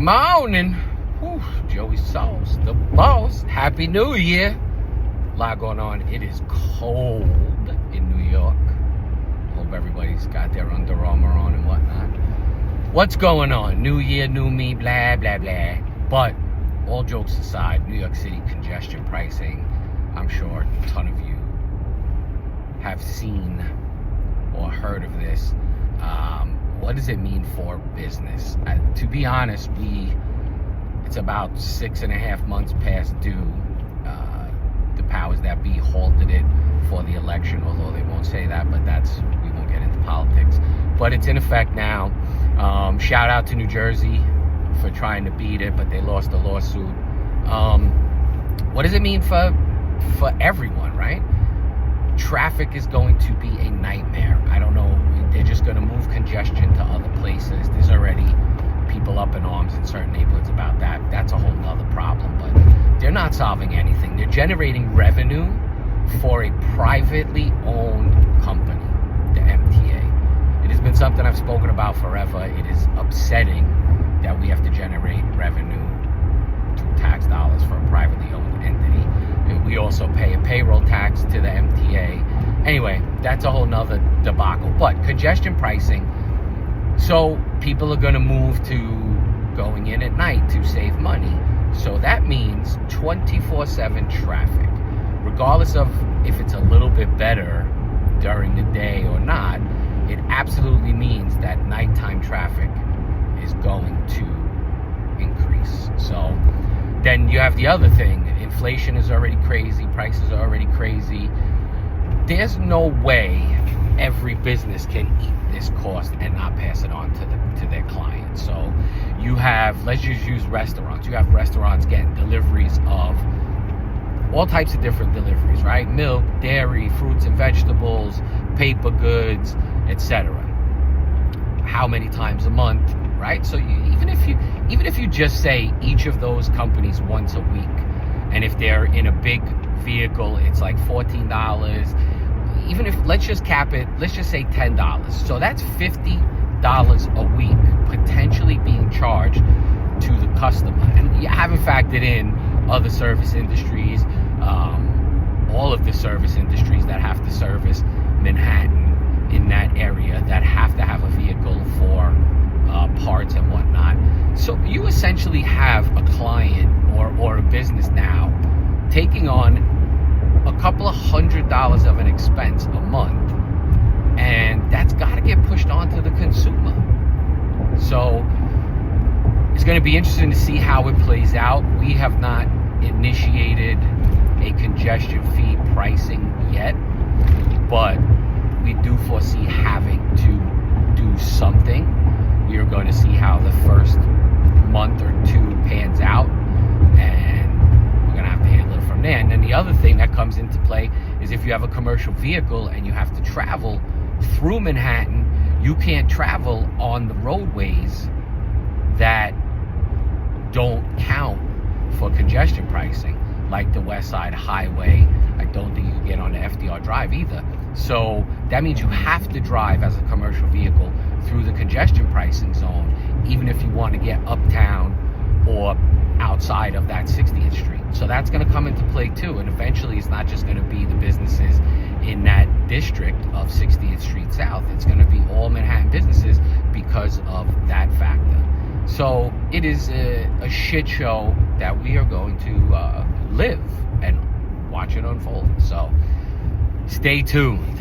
morning. Whew, Joey Sauce, the boss. Happy New Year. A lot going on. It is cold in New York. Hope everybody's got their Under Armour on and whatnot. What's going on? New year, new me, blah, blah, blah. But all jokes aside, New York City congestion pricing, I'm sure a ton of you have seen or heard of this. What does it mean for business? To be honest, it's about 6.5 months past due. The powers that be halted it for the election, although they won't say that, but we won't get into politics. But it's in effect now. Shout out to New Jersey for trying to beat it, but they lost the lawsuit. What does it mean for everyone, right? Traffic is going to be a nightmare. I don't know. They're just going to move congestion to other places. There's already people up in arms in certain neighborhoods about that. That's a whole nother problem, but they're not solving anything. They're generating revenue for a privately owned company, the MTA. It has been something I've spoken about forever. It is upsetting that we have to generate revenue through tax dollars for a privately owned entity. We also pay a payroll tax to the MTA. Anyway, that's a whole nother debacle. But congestion pricing, so people are going to move to going in at night to save money. So that means 24/7 traffic. Regardless of if it's a little bit better during the day or not, it absolutely means that nighttime traffic is going to increase. So then you have the other thing. Inflation is already crazy. Prices are already crazy. There's no way every business can eat this cost and not pass it on to their clients. So you have, let's just use restaurants. You have restaurants getting deliveries of all types of different deliveries, right? Milk, dairy, fruits and vegetables, paper goods, etc. How many times a month, right? So even if you just say each of those companies once a week, and if they're in a big vehicle, it's like $14. Even if, let's just cap it, let's just say $10. So that's $50 a week potentially being charged to the customer. And you haven't factored in other service industries, all of the service industries that have to service Manhattan in that area, that have to have a vehicle for parts and whatnot. So you essentially have a client or a business now taking on a couple of $100s of an expense a month, and that's got to get pushed onto the consumer. So it's going to be interesting to see how it plays out. We have not initiated a congestion fee pricing yet, but we do foresee having to do something. We are going to see how the first month or two pans out, and we're going to have to handle it from there. And then the other thing that comes into play is if you have a commercial vehicle and you have to travel through Manhattan, you can't travel on the roadways that don't count for congestion pricing, like the West Side Highway. I don't think you can get on the FDR Drive either. So that means you have to drive as a commercial vehicle through the congestion pricing zone, even if you want to get uptown or outside of that 60th Street. So that's going to come into play too. And eventually it's not just going to be the businesses in that district of 60th Street South. It's going to be all Manhattan businesses because of that factor. So it is a shit show that we are going to live and watch it unfold. So stay tuned.